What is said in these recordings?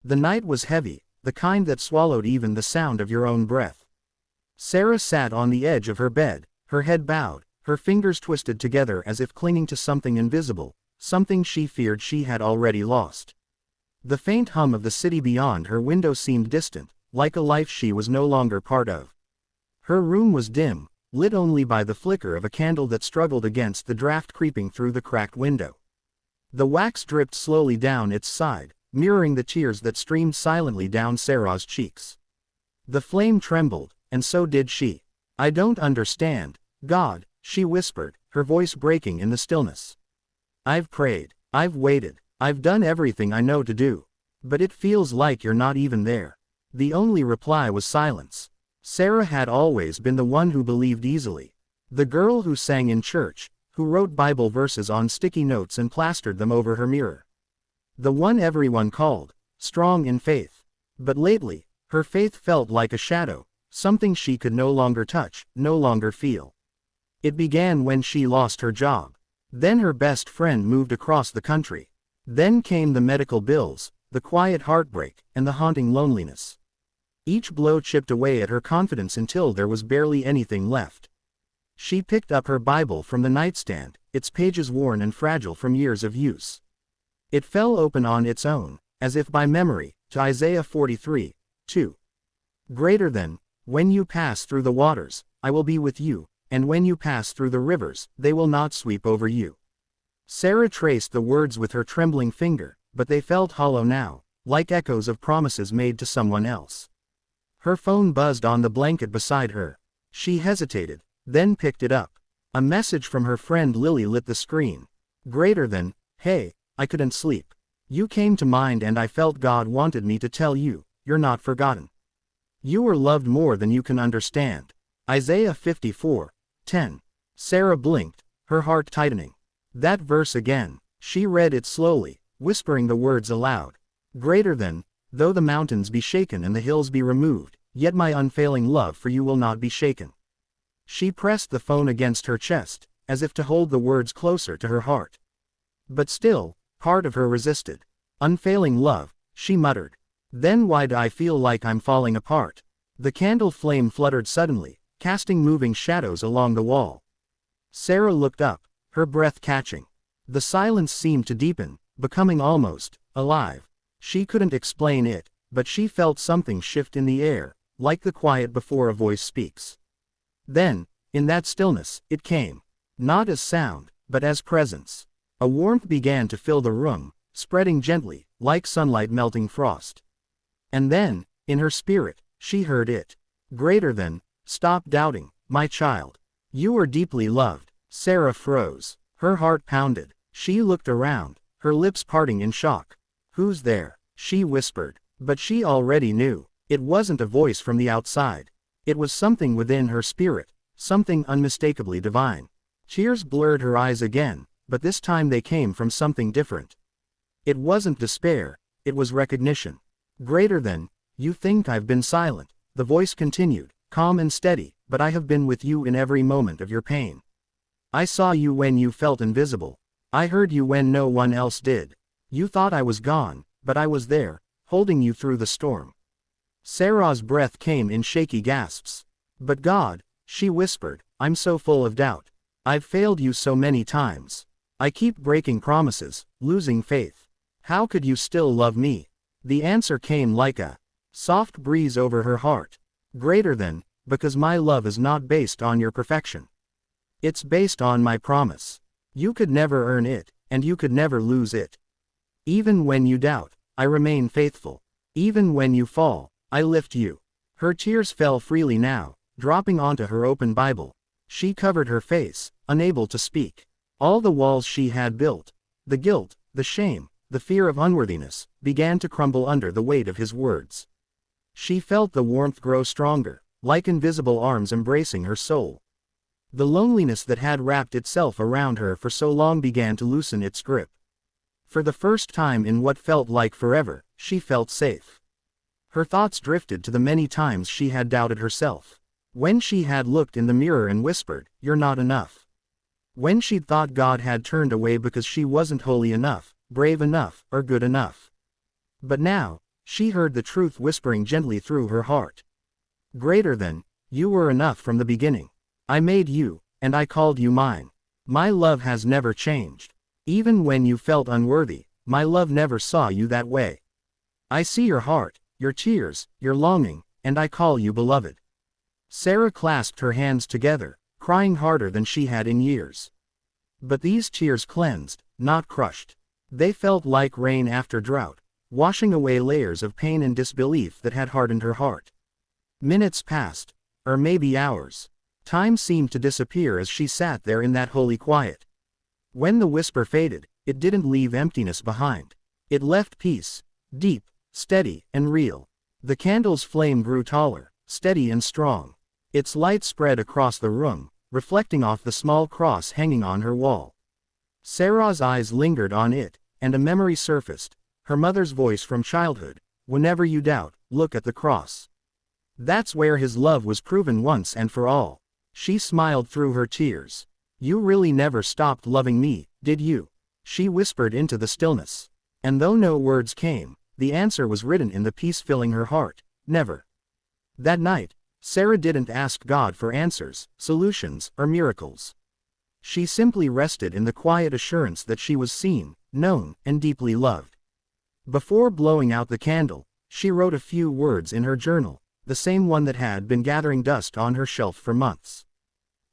The night was heavy, the kind that swallowed even the sound of your own breath. Sarah sat on the edge of her bed, her head bowed, her fingers twisted together as if clinging to something invisible, something she feared she had already lost. The faint hum of the city beyond her window seemed distant, like a life she was no longer part of. Her room was dim, lit only by the flicker of a candle that struggled against the draft creeping through the cracked window. The wax dripped slowly down its side, mirroring the tears that streamed silently down Sarah's cheeks. The flame trembled, and so did she. "I don't understand, God," she whispered, her voice breaking in the stillness. "I've prayed, I've waited, I've done everything I know to do. But it feels like you're not even there." The only reply was silence. Sarah had always been the one who believed easily. The girl who sang in church, who wrote Bible verses on sticky notes and plastered them over her mirror. The one everyone called strong in faith. But lately, her faith felt like a shadow, something she could no longer touch, no longer feel. It began when she lost her job. Then her best friend moved across the country. Then came the medical bills, the quiet heartbreak, and the haunting loneliness. Each blow chipped away at her confidence until there was barely anything left. She picked up her Bible from the nightstand, its pages worn and fragile from years of use. It fell open on its own, as if by memory, to Isaiah 43:2. "Greater than, when you pass through the waters, I will be with you, and when you pass through the rivers, they will not sweep over you." Sarah traced the words with her trembling finger, but they felt hollow now, like echoes of promises made to someone else. Her phone buzzed on the blanket beside her. She hesitated, then picked it up. A message from her friend Lily lit the screen. "Greater than, hey, I couldn't sleep. You came to mind and I felt God wanted me to tell you, you're not forgotten. You were loved more than you can understand." Isaiah 54:10. Sarah blinked, her heart tightening. That verse again. She read it slowly, whispering the words aloud. "Greater than, though the mountains be shaken and the hills be removed, yet my unfailing love for you will not be shaken." She pressed the phone against her chest, as if to hold the words closer to her heart. But still, part of her resisted. "Unfailing love," she muttered. "Then why do I feel like I'm falling apart?" The candle flame fluttered suddenly, casting moving shadows along the wall. Sarah looked up, her breath catching. The silence seemed to deepen, becoming almost alive. She couldn't explain it, but she felt something shift in the air, like the quiet before a voice speaks. Then, in that stillness, it came. Not as sound, but as presence. A warmth began to fill the room, spreading gently, like sunlight melting frost. And then, in her spirit, she heard it. "Greater than, stop doubting, my child. You are deeply loved." Sarah froze. Her heart pounded. She looked around, her lips parting in shock. "Who's there?" she whispered. But she already knew. It wasn't a voice from the outside. It was something within her spirit, something unmistakably divine. Tears blurred her eyes again, but this time they came from something different. It wasn't despair, it was recognition. "Greater than, you think I've been silent," the voice continued, calm and steady, "but I have been with you in every moment of your pain. I saw you when you felt invisible. I heard you when no one else did. You thought I was gone, but I was there, holding you through the storm." Sarah's breath came in shaky gasps. "But God," she whispered, "I'm so full of doubt. I've failed you so many times. I keep breaking promises, losing faith. How could you still love me?" The answer came like a soft breeze over her heart. "Greater than, because my love is not based on your perfection. It's based on my promise. You could never earn it, and you could never lose it. Even when you doubt, I remain faithful. Even when you fall, I lift you." Her tears fell freely now, dropping onto her open Bible. She covered her face, unable to speak. All the walls she had built, the guilt, the shame, the fear of unworthiness, began to crumble under the weight of his words. She felt the warmth grow stronger, like invisible arms embracing her soul. The loneliness that had wrapped itself around her for so long began to loosen its grip. For the first time in what felt like forever, she felt safe. Her thoughts drifted to the many times she had doubted herself. When she had looked in the mirror and whispered, "You're not enough." When she'd thought God had turned away because she wasn't holy enough, brave enough, or good enough. But now, She heard the truth whispering gently through her heart. Greater than, you were enough from the beginning. I made you, and I called you mine. My love has never changed. Even when you felt unworthy, my love never saw you that way. I see your heart, your tears, your longing, and I call you beloved. Sarah clasped her hands together, crying harder than she had in years. But these tears cleansed, not crushed. They felt like rain after drought, washing away layers of pain and disbelief that had hardened her heart. Minutes passed, or maybe hours. Time seemed to disappear as she sat there in that holy quiet. When the whisper faded, it didn't leave emptiness behind. It left peace, deep, steady, and real. The candle's flame grew taller, steady and strong. Its light spread across the room, reflecting off the small cross hanging on her wall. Sarah's eyes lingered on it, and a memory surfaced, her mother's voice from childhood, "Whenever you doubt, look at the cross. That's where his love was proven once and for all." She smiled through her tears. "You really never stopped loving me, did you?" she whispered into the stillness. And though no words came, the answer was written in the peace filling her heart: never. That night, Sarah didn't ask God for answers, solutions, or miracles. She simply rested in the quiet assurance that she was seen, known, and deeply loved. Before blowing out the candle, she wrote a few words in her journal, the same one that had been gathering dust on her shelf for months.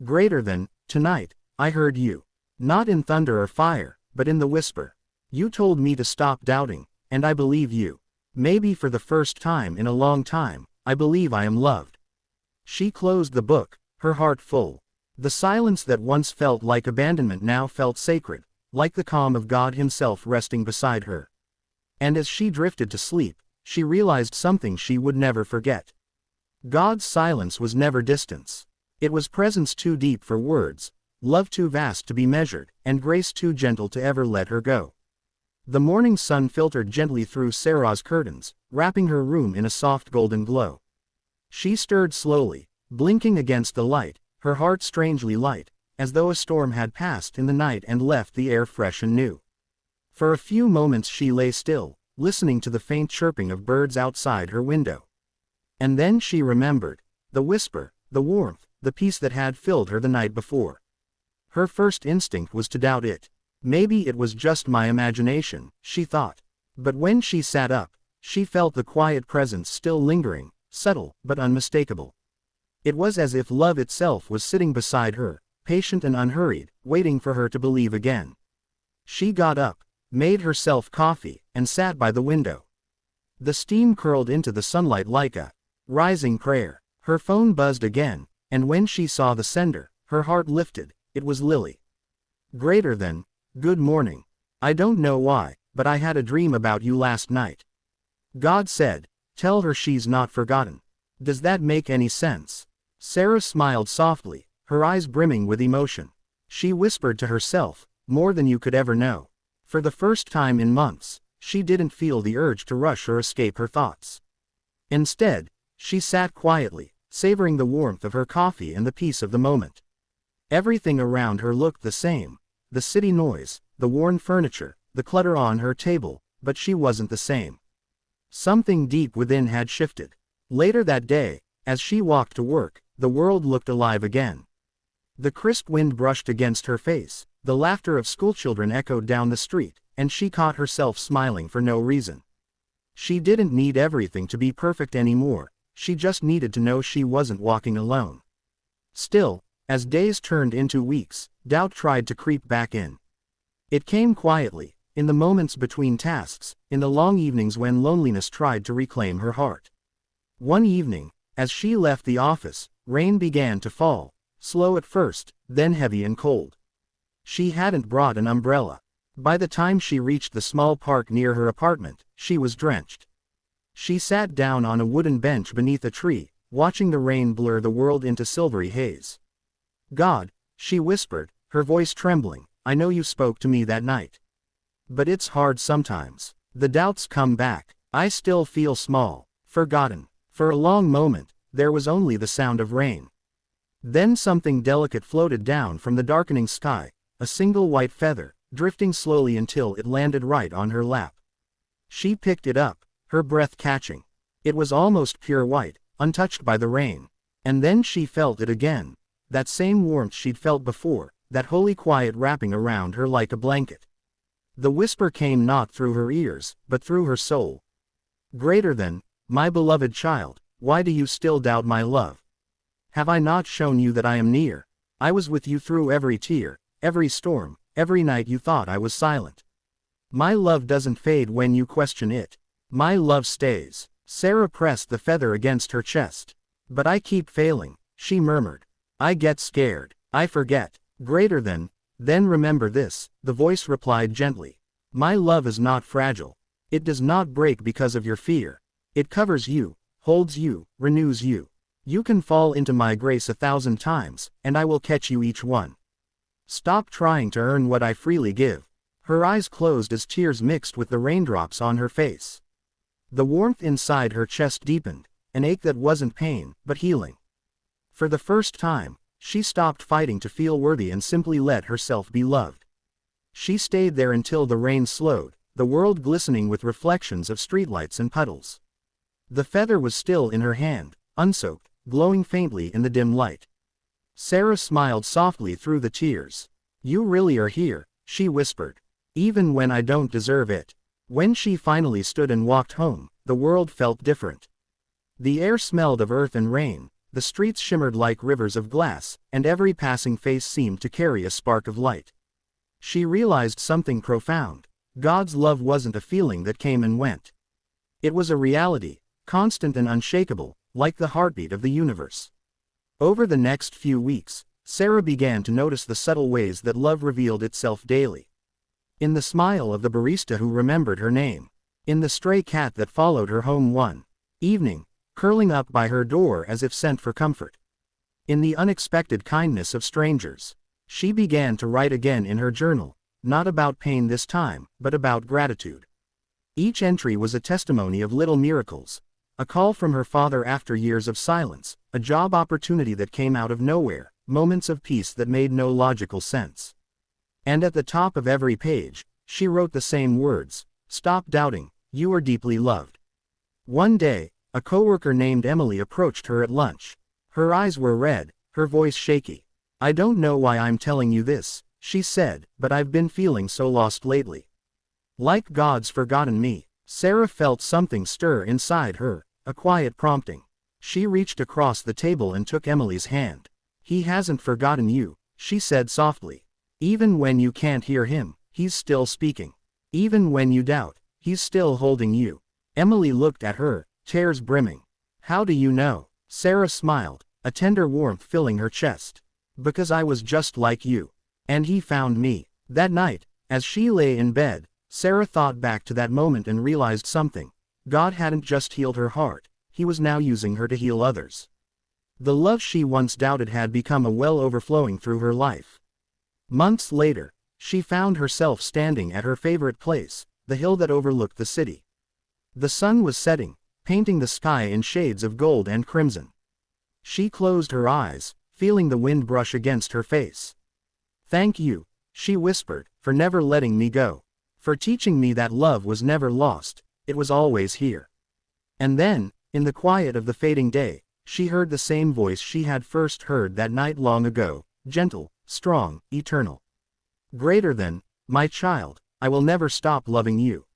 Greater than, tonight, I heard you. Not in thunder or fire, but in the whisper. You told me to stop doubting, and I believe you. Maybe for the first time in a long time, I believe I am loved. She closed the book, her heart full. The silence that once felt like abandonment now felt sacred, like the calm of God Himself resting beside her. And as she drifted to sleep, she realized something she would never forget. God's silence was never distance. It was presence too deep for words, love too vast to be measured, and grace too gentle to ever let her go. The morning sun filtered gently through Sarah's curtains, wrapping her room in a soft golden glow. She stirred slowly, blinking against the light, her heart strangely light, as though a storm had passed in the night and left the air fresh and new. For a few moments she lay still, listening to the faint chirping of birds outside her window. And then she remembered, the whisper, the warmth, the peace that had filled her the night before. Her first instinct was to doubt it. Maybe it was just my imagination, she thought. But when she sat up, she felt the quiet presence still lingering, subtle but unmistakable. It was as if love itself was sitting beside her, patient and unhurried, waiting for her to believe again. She got up, made herself coffee, and sat by the window. The steam curled into the sunlight like a rising prayer. Her phone buzzed again, and when she saw the sender, her heart lifted. It was Lily. Greater than, good morning. I don't know why, but I had a dream about you last night. God said, tell her she's not forgotten. Does that make any sense? Sarah smiled softly, her eyes brimming with emotion. She whispered to herself, more than you could ever know. For the first time in months, she didn't feel the urge to rush or escape her thoughts. Instead, she sat quietly, savoring the warmth of her coffee and the peace of the moment. Everything around her looked the same, the city noise, the worn furniture, the clutter on her table, but she wasn't the same. Something deep within had shifted. Later that day, as she walked to work, the world looked alive again. The crisp wind brushed against her face, the laughter of schoolchildren echoed down the street, and she caught herself smiling for no reason. She didn't need everything to be perfect anymore, she just needed to know she wasn't walking alone. Still, as days turned into weeks, doubt tried to creep back in. It came quietly, in the moments between tasks, in the long evenings when loneliness tried to reclaim her heart. One evening, as she left the office, rain began to fall, slow at first, then heavy and cold. She hadn't brought an umbrella. By the time she reached the small park near her apartment, she was drenched. She sat down on a wooden bench beneath a tree, watching the rain blur the world into silvery haze. God, she whispered, her voice trembling, I know you spoke to me that night. But it's hard sometimes. The doubts come back. I still feel small, forgotten. For a long moment, there was only the sound of rain. Then something delicate floated down from the darkening sky, a single white feather, drifting slowly until it landed right on her lap. She picked it up, her breath catching. It was almost pure white, untouched by the rain. And then she felt it again. That same warmth she'd felt before, that holy quiet wrapping around her like a blanket. The whisper came not through her ears, but through her soul. Greater than, my beloved child, why do you still doubt my love? Have I not shown you that I am near? I was with you through every tear, every storm, every night you thought I was silent. My love doesn't fade when you question it. My love stays. Sarah pressed the feather against her chest. But I keep failing, she murmured. I get scared. I forget. Greater than, then remember this, the voice replied gently. My love is not fragile. It does not break because of your fear. It covers you, holds you, renews you. You can fall into my grace 1,000 times, and I will catch you each one. Stop trying to earn what I freely give. Her eyes closed as tears mixed with the raindrops on her face. The warmth inside her chest deepened, an ache that wasn't pain, but healing. For the first time, she stopped fighting to feel worthy and simply let herself be loved. She stayed there until the rain slowed, the world glistening with reflections of streetlights and puddles. The feather was still in her hand, unsoaked, glowing faintly in the dim light. Sarah smiled softly through the tears. You really are here, she whispered. Even when I don't deserve it. When she finally stood and walked home, the world felt different. The air smelled of earth and rain, the streets shimmered like rivers of glass, and every passing face seemed to carry a spark of light. She realized something profound. God's love wasn't a feeling that came and went. It was a reality, constant and unshakable, like the heartbeat of the universe. Over the next few weeks, Sarah began to notice the subtle ways that love revealed itself daily. In the smile of the barista who remembered her name. In the stray cat that followed her home one evening, curling up by her door as if sent for comfort. In the unexpected kindness of strangers. She began to write again in her journal, not about pain this time, but about gratitude. Each entry was a testimony of little miracles. A call from her father after years of silence, a job opportunity that came out of nowhere, moments of peace that made no logical sense. And at the top of every page, she wrote the same words, stop doubting, you are deeply loved. One day, a coworker named Emily approached her at lunch. Her eyes were red, her voice shaky. I don't know why I'm telling you this, she said, but I've been feeling so lost lately. Like God's forgotten me. Sarah felt something stir inside her, a quiet prompting. She reached across the table and took Emily's hand. He hasn't forgotten you, she said softly. Even when you can't hear him, he's still speaking. Even when you doubt, he's still holding you. Emily looked at her, tears brimming. How do you know? Sarah smiled, a tender warmth filling her chest. Because I was just like you. And he found me. That night, as she lay in bed, Sarah thought back to that moment and realized something. God hadn't just healed her heart, he was now using her to heal others. The love she once doubted had become a well overflowing through her life. Months later, she found herself standing at her favorite place, the hill that overlooked the city. The sun was setting, painting the sky in shades of gold and crimson. She closed her eyes, feeling the wind brush against her face. Thank you, she whispered, for never letting me go. For teaching me that love was never lost, it was always here. And then, in the quiet of the fading day, she heard the same voice she had first heard that night long ago, gentle, strong, eternal. Greater than, my child, I will never stop loving you.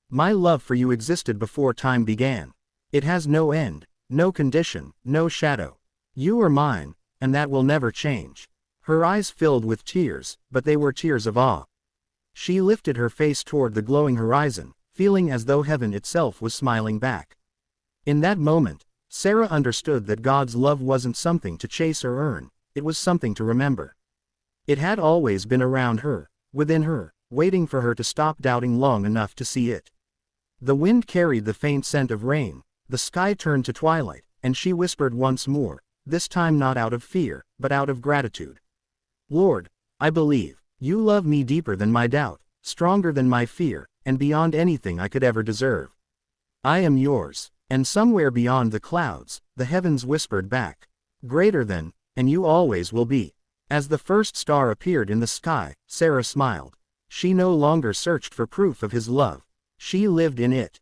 My love for you existed before time began. It has no end, no condition, no shadow. You are mine, and that will never change. Her eyes filled with tears, but they were tears of awe. She lifted her face toward the glowing horizon, feeling as though heaven itself was smiling back. In that moment, Sarah understood that God's love wasn't something to chase or earn, it was something to remember. It had always been around her, within her, waiting for her to stop doubting long enough to see it. The wind carried the faint scent of rain, the sky turned to twilight, and she whispered once more, this time not out of fear, but out of gratitude. Lord, I believe, you love me deeper than my doubt, stronger than my fear, and beyond anything I could ever deserve. I am yours, and somewhere beyond the clouds, the heavens whispered back, greater than, and you always will be. As the first star appeared in the sky, Sarah smiled. She no longer searched for proof of his love. She lived in it.